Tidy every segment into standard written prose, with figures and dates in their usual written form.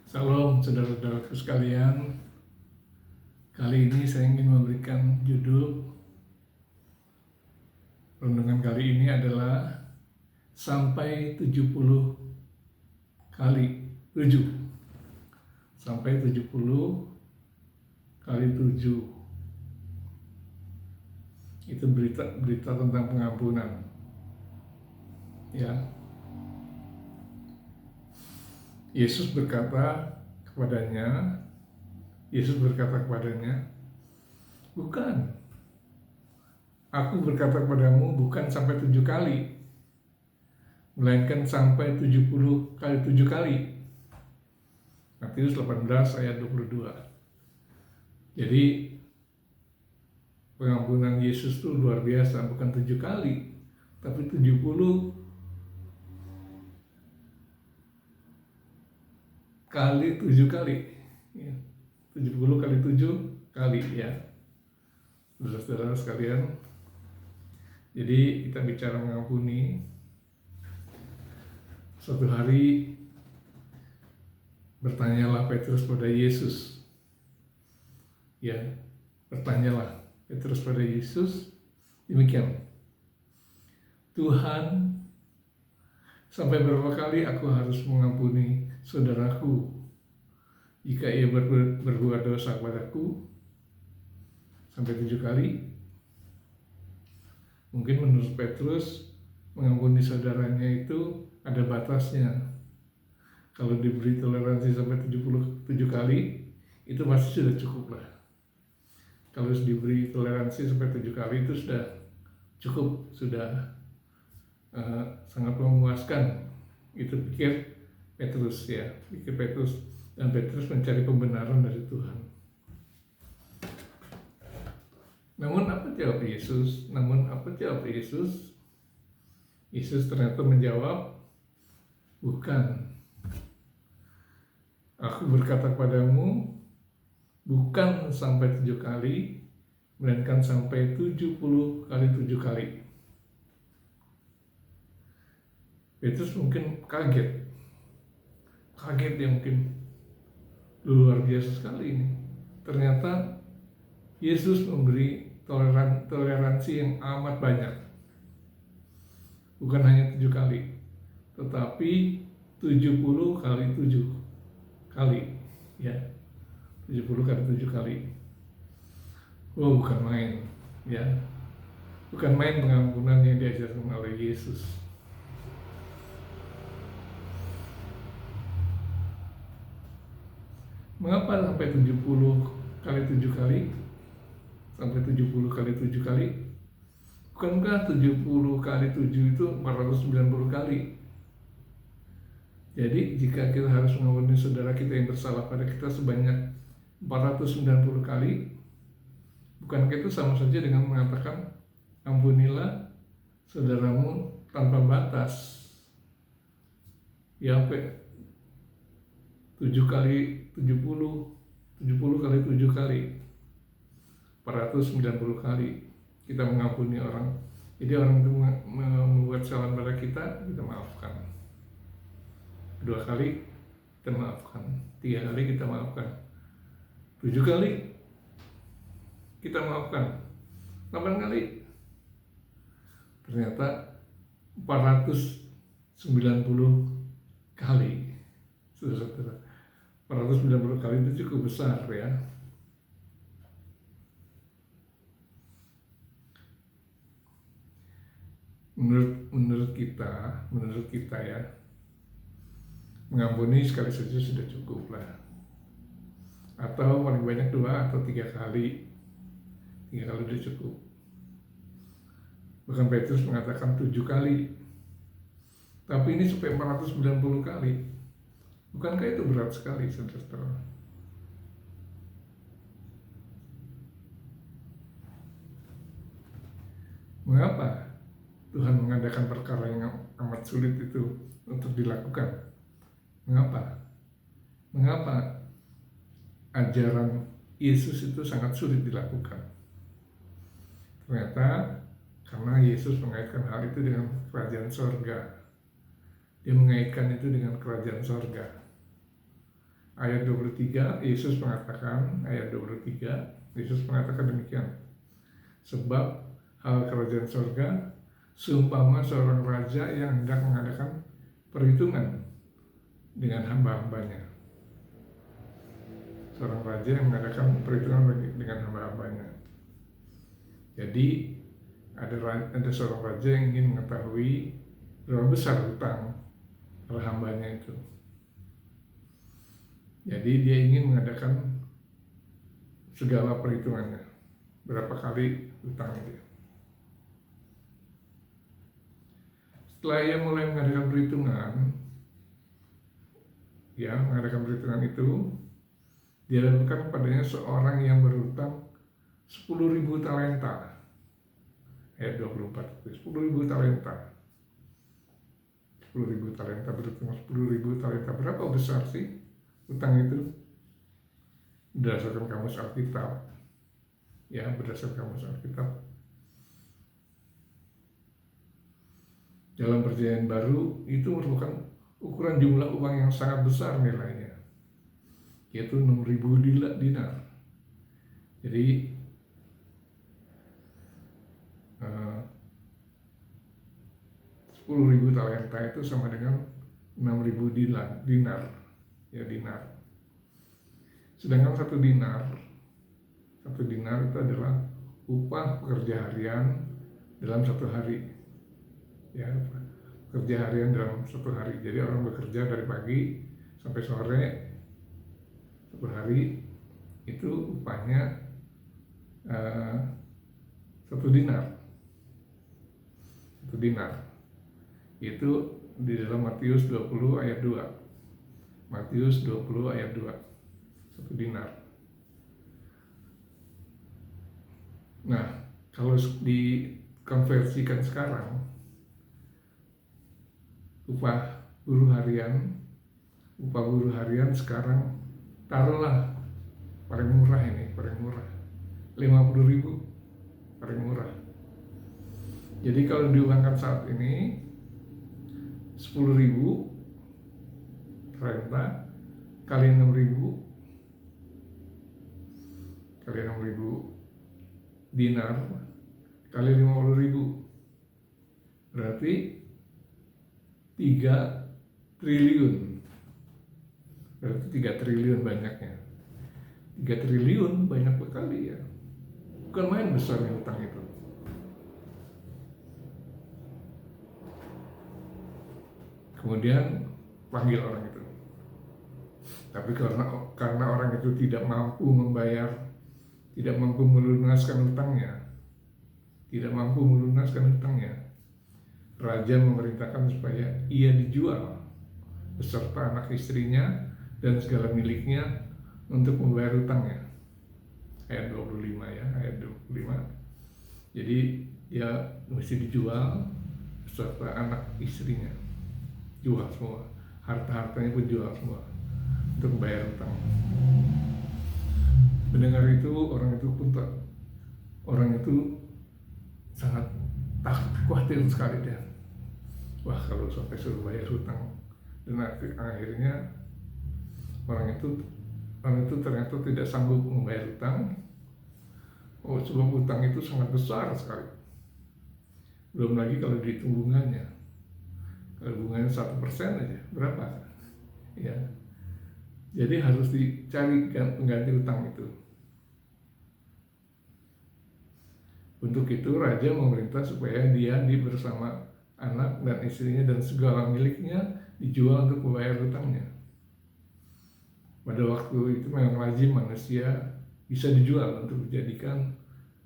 Salam saudara-saudaraku sekalian. Kali ini saya ingin memberikan judul renungan kali ini adalah sampai 70 kali 7. Sampai 70 kali 7. Itu berita tentang pengampunan. Ya. Yesus berkata kepadanya, bukan, aku berkata kepadamu bukan sampai 7 kali, melainkan sampai 70 kali 7 kali. Matius 18 ayat 22. Jadi pengampunan Yesus itu luar biasa, bukan 7 kali, tapi 70 kali 7 kali, ya. 70 kali 7 kali, ya saudara-saudara sekalian. Jadi kita bicara mengampuni. Suatu hari bertanyalah Petrus pada Yesus, ya, bertanyalah Petrus pada Yesus demikian, Tuhan, sampai berapa kali aku harus mengampuni saudaraku jika ia berbuat dosa padaku? Sampai 7 kali? Mungkin menurut Petrus mengampuni saudaranya itu ada batasnya. Kalau diberi toleransi sampai 77 kali, itu pasti sudah cukup lah. Kalau diberi toleransi sampai 7 kali itu sudah cukup, sudah sangat memuaskan. Itu pikir Petrus, ya, dan Petrus mencari pembenaran dari Tuhan. Namun apa jawab Yesus? Yesus ternyata menjawab, bukan. Aku berkata kepadamu, bukan sampai 7 kali, melainkan sampai 70 kali 7 kali. Petrus mungkin kaget ya, mungkin luar biasa sekali ini. Ternyata Yesus memberi toleransi yang amat banyak. Bukan hanya 7 kali, tetapi 70 kali 7 kali, ya. 70 kali 7 kali. Oh, bukan main, ya. Bukan main pengampunan yang diajarkan oleh Yesus. Mengapa sampai 70 kali 7 kali? Sampai 70 kali 7 kali? Bukankah 70 kali 7 itu 490 kali? Jadi jika kita harus mengampuni saudara kita yang bersalah pada kita sebanyak 490 kali, bukankah itu sama saja dengan mengatakan ampunilah saudaramu tanpa batas? Ya, sampai 7 kali 70 kali 7 kali 490 kali kita mengampuni orang. Jadi orang itu membuat kesalahan pada kita maafkan. 2 kali kita maafkan, 3 kali kita maafkan, 7 kali kita maafkan, 8 kali. Ternyata 490 kali, saudara-saudara. 490 kali itu cukup besar, ya. Menurut kita ya, mengampuni sekali saja sudah cukup lah. Atau paling banyak 2 atau 3 kali. 3 kali sudah cukup. Bahkan Petrus mengatakan 7 kali. Tapi ini sampai 490 kali. Bukankah itu berat sekali, saudara-saudara? Mengapa Tuhan mengadakan perkara yang amat sulit itu untuk dilakukan? Mengapa ajaran Yesus itu sangat sulit dilakukan? Ternyata karena Yesus mengaitkan hal itu dengan kerajaan sorga. Dia mengaitkan itu dengan kerajaan sorga. ayat 23, Yesus mengatakan, ayat 23, Yesus mengatakan demikian. Sebab hal kerajaan surga seumpama seorang raja yang hendak mengadakan perhitungan dengan hamba-hambanya. Seorang raja yang mengadakan perhitungan dengan hamba-hambanya. Jadi ada seorang raja yang ingin mengetahui berapa besar hutang para hambanya itu. Jadi dia ingin mengadakan segala perhitungannya, berapa kali hutangnya dia. Setelah ia mulai mengadakan perhitungan, mengadakan perhitungan itu, dia lakukan kepadanya seorang yang berhutang 10.000 talenta. Ayat 24, 10.000 talenta. 10.000 talenta, berhutang 10.000 talenta. Berapa besar sih hutang itu? Berdasarkan kamus Alkitab. Ya, berdasarkan kamus Alkitab. Dalam Perjanjian Baru itu merupakan ukuran jumlah uang yang sangat besar nilainya, yaitu 6.000 dinar. Jadi 10.000 talenta itu sama dengan 6.000 dinar, ya dinar. Sedangkan satu dinar itu adalah upah pekerja harian dalam satu hari. Ya, pekerja harian dalam satu hari. Jadi orang bekerja dari pagi sampai sore satu hari, itu upahnya 1 dinar. 1 dinar itu di dalam Matius 20 ayat 2. Matius 20 ayat 2. 1 dinar. Nah, kalau dikonversikan sekarang, upah buruh harian sekarang taruhlah paling murah 50.000, paling murah. Jadi kalau diuangkan saat ini 10.000 talenta kali 6.000 dinar kali 50.000, berarti 3 triliun. Berarti 3 triliun banyaknya. 3 triliun banyak sekali ya. Bukan main besarnya hutang itu. Kemudian panggil orang itu. Tapi karena orang itu tidak mampu membayar, tidak mampu melunaskan hutangnya, raja memerintahkan supaya ia dijual beserta anak istrinya dan segala miliknya untuk membayar hutangnya. Ayat 25 ya, ayat 25. Jadi dia mesti dijual beserta anak istrinya. Jual semua, harta-hartanya pun jual semua untuk membayar hutang. Mendengar itu, orang itu sangat khawatir sekali dia. Wah, kalau sampai suruh bayar hutang. Dan akhirnya orang itu ternyata tidak sanggup membayar hutang. Sebab hutang itu sangat besar sekali. Belum lagi kalau dihitung bunganya. Kalau bunganya 1% aja, berapa? Ya. Jadi harus dicari pengganti hutang itu. Untuk itu raja memerintah supaya dia bersama anak dan istrinya dan segala miliknya dijual untuk membayar hutangnya. Pada waktu itu memang lazim manusia bisa dijual untuk dijadikan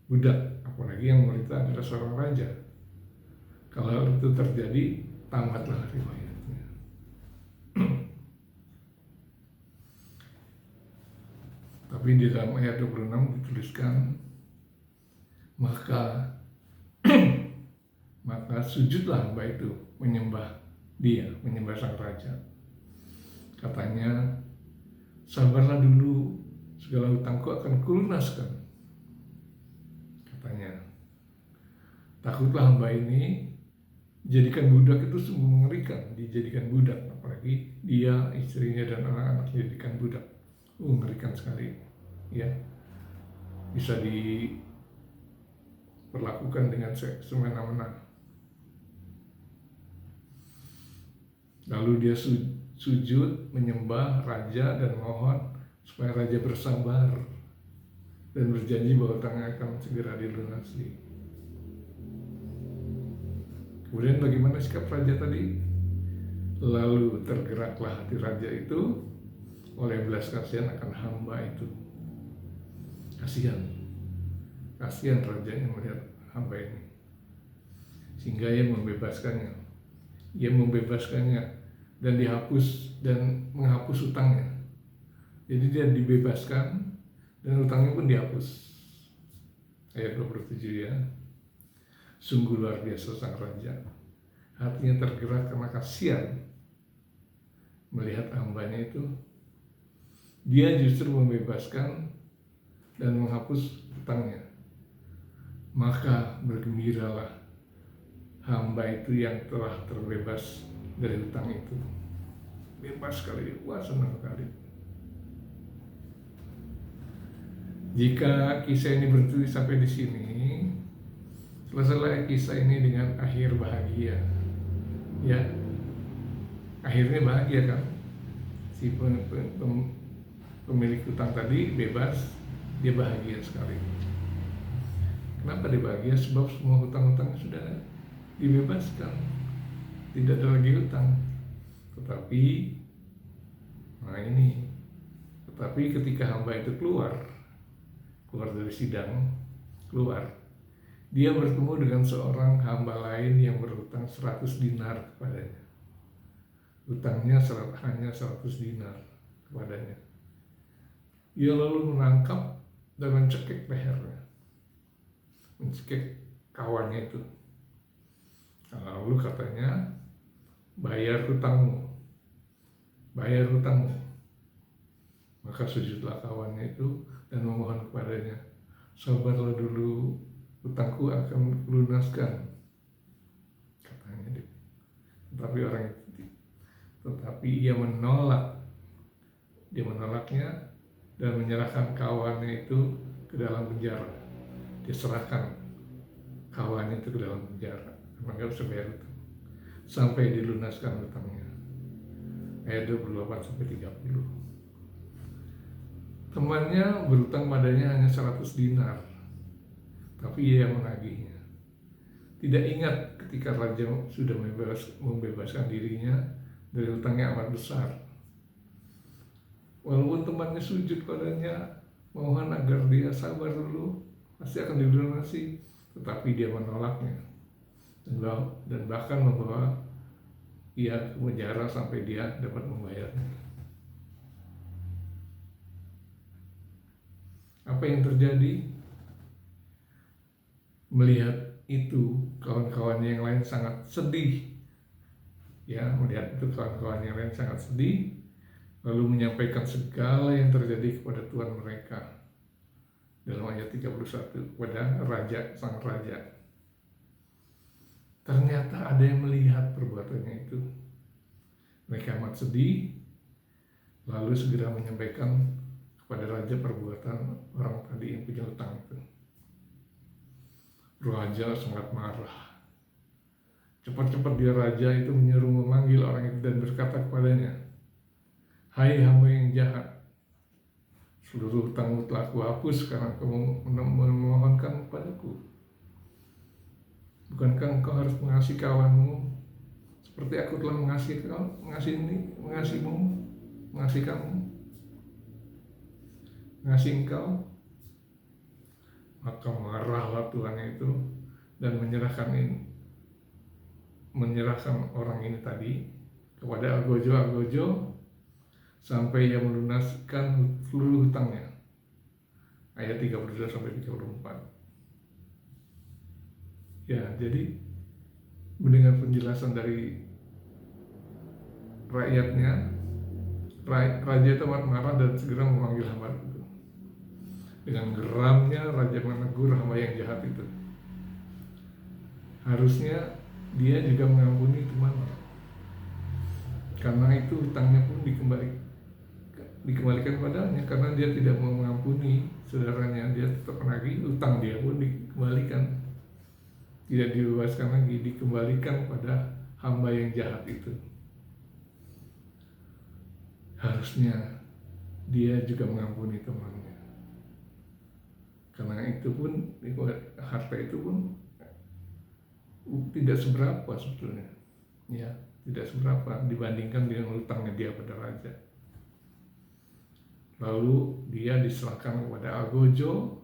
budak, apalagi yang memerintah adalah seorang raja. Kalau itu terjadi, tamatlah riwayatnya. Tapi di dalam ayat 26 dituliskan, maka sujudlah hamba itu menyembah sang raja. Katanya, sabarlah dulu, segala hutangku akan kulunaskan. Katanya, takutlah hamba ini Jadikan budak itu sungguh mengerikan, dijadikan budak, apalagi dia, istrinya dan anak-anak dijadikan budak. Mengerikan sekali, ya. Bisa diperlakukan dengan semena-mena. Lalu dia sujud menyembah raja dan mohon supaya raja bersabar dan berjanji bahwa utangnya akan segera dilunasi. Kemudian bagaimana sikap raja tadi? Lalu tergeraklah hati raja itu oleh belas kasihan akan hamba itu. Kasihan rajanya melihat hamba ini, sehingga ia membebaskannya dan menghapus utangnya. Jadi dia dibebaskan dan utangnya pun dihapus. Ayat 27 ya. Sungguh luar biasa sang raja, hatinya tergerak karena kasihan melihat hambanya itu. Dia justru membebaskan dan menghapus utangnya. Maka bergembiralah hamba itu yang telah terbebas dari hutang itu. Bebas sekali, wah senang sekali. Jika kisah ini berhenti sampai di sini, selesai kisah ini dengan akhir bahagia, ya. Akhirnya bahagia kan? Si pemilik hutang tadi bebas, dia bahagia sekali. Kenapa dia bahagia? Sebab semua hutang-hutang sudah dibebaskan, tidak ada lagi hutang. Tetapi ketika hamba itu keluar dari sidang, dia bertemu dengan seorang hamba lain yang berhutang 100 dinar kepadanya. Hutangnya hanya 100 dinar kepadanya. Ia lalu menangkap dan mencekik lehernya, mencekik kawannya itu. Lalu katanya, bayar hutangmu. Maka sujudlah kawannya itu dan memohon kepadanya, sabarlah dulu, hutangku akan lunaskan, katanya. Tetapi ia menolaknya dan menyerahkan kawannya itu ke dalam penjara. Dia serahkan kawannya itu ke dalam penjara karena nggak bisa bayar hutang sampai dilunaskan hutangnya. Ayat 28-30. Temannya berhutang padanya hanya 100 dinar, tapi ia menagihnya. Tidak ingat ketika raja sudah membebaskan dirinya dari hutangnya amat besar. Walaupun temannya sujud padanya, mohon agar dia sabar dulu, pasti akan dilunasi, tetapi dia menolaknya dan bahkan membawa ia ke penjara sampai dia dapat membayarnya. Apa yang terjadi? Melihat itu, kawan-kawannya yang lain sangat sedih. Melihat itu kawan-kawannya yang lain sangat sedih, lalu menyampaikan segala yang terjadi kepada Tuhan mereka. Dalam ayat 31, kepada sang raja. Ternyata ada yang melihat perbuatannya itu. Mereka amat sedih, lalu segera menyampaikan kepada raja perbuatan orang tadi yang punya hutang itu. Raja sangat marah. Cepat-cepat dia raja itu menyuruh memanggil orang itu dan berkata kepadanya, hai hamba yang jahat, seluruh hutangmu telah kuhapus karena kamu memohonkan kepadaku. Bukankah engkau harus mengasihi kawanmu seperti aku telah mengasihi engkau? Maka marahlah Tuhan itu dan menyerahkan orang ini tadi kepada Algojo sampai ia melunaskan seluruh hutangnya. Ayat 32-34. Jadi mendengar penjelasan dari rakyatnya, raja itu amat marah dan segera memanggil hamba itu. Dengan geramnya raja menegur hamba yang jahat itu. Harusnya dia juga mengampuni temannya. Karena itu hutangnya pun dikembalikan padanya, karena dia tidak mau mengampuni saudaranya, dia tetap menagih, hutang dia pun dikembalikan, tidak dibebaskan lagi, dikembalikan pada hamba yang jahat itu. Harusnya dia juga mengampuni temannya, karena itu pun harta itu pun tidak seberapa sebetulnya, ya, tidak seberapa dibandingkan dengan hutangnya dia pada raja. Lalu dia diserahkan kepada Algojo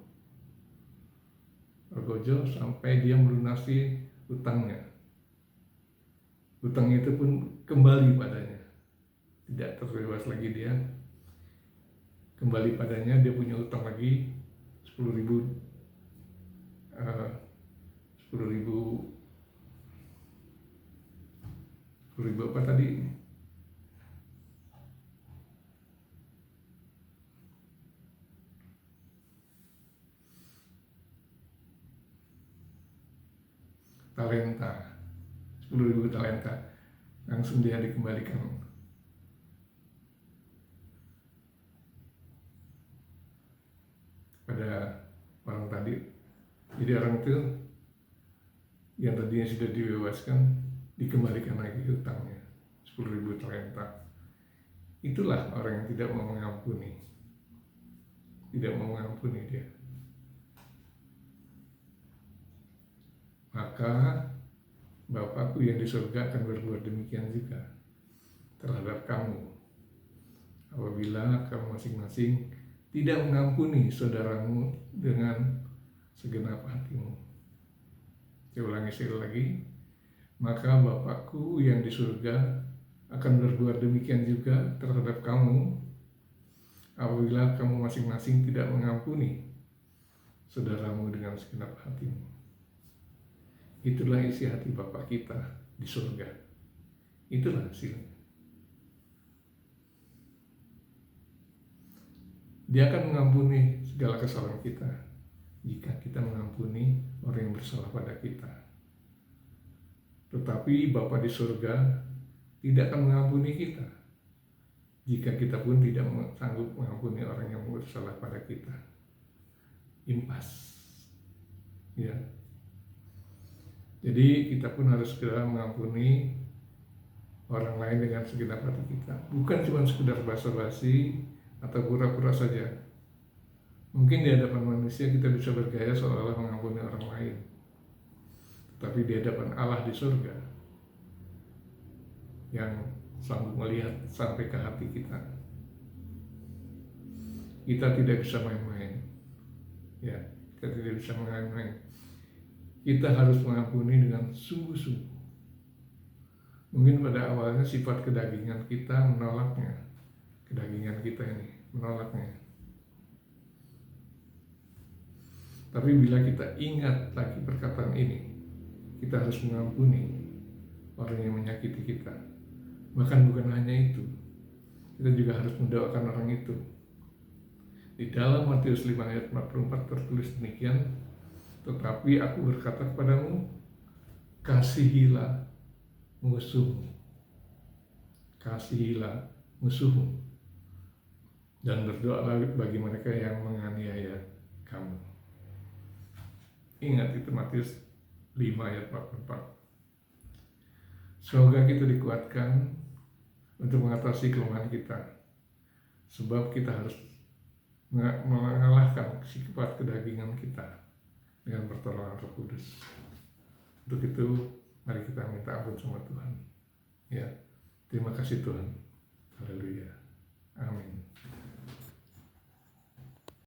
sampai dia melunasi hutangnya. Hutang itu pun kembali padanya, tidak terbebas lagi dia, kembali padanya. Dia punya hutang lagi 10.000 apa tadi, talenta, 10.000 talenta, langsung dia dikembalikan pada orang tadi. Jadi orang itu yang tadinya sudah dibebaskan dikembalikan lagi hutangnya 10.000 talenta. Itulah orang yang tidak mau mengampuni, tidak mau mengampuni dia. Maka Bapakku yang di surga akan berbuat demikian juga terhadap kamu, apabila kamu masing-masing tidak mengampuni saudaramu dengan segenap hatimu. Saya ulangi sekali lagi, maka Bapakku yang di surga akan berbuat demikian juga terhadap kamu, apabila kamu masing-masing tidak mengampuni saudaramu dengan segenap hatimu. Itulah isi hati Bapa kita di surga. Itulah hasilnya. Dia akan mengampuni segala kesalahan kita jika kita mengampuni orang yang bersalah pada kita. Tetapi Bapa di surga tidak akan mengampuni kita jika kita pun tidak sanggup mengampuni orang yang bersalah pada kita. Impas, ya. Jadi kita pun harus segera mengampuni orang lain dengan segenap hati kita. Bukan cuma sekedar basa-basi atau pura-pura saja. Mungkin di hadapan manusia kita bisa bergaya seolah-olah mengampuni orang lain. Tapi di hadapan Allah di surga yang sanggup melihat sampai ke hati kita, kita tidak bisa main-main. Ya, kita tidak bisa main-main. Kita harus mengampuni dengan sungguh-sungguh. Mungkin pada awalnya sifat kedagingan kita menolaknya. Kedagingan kita ini menolaknya. Tapi bila kita ingat lagi perkataan ini, kita harus mengampuni orang yang menyakiti kita. Bahkan bukan hanya itu, kita juga harus mendoakan orang itu. Di dalam Matius 5 ayat 44 tertulis demikian, tetapi aku berkata kepadamu, kasihilah musuhmu, kasihilah musuhmu, dan berdoalah bagi mereka yang menganiaya kamu. Ingat itu Matius 5 ayat 44. Semoga kita dikuatkan untuk mengatasi kelemahan kita, sebab kita harus mengalahkan sifat kedagingan kita dengan pertolongan Roh Kudus. Untuk itu, mari kita minta ampun sama Tuhan. Ya, terima kasih Tuhan. Haleluya. Amin.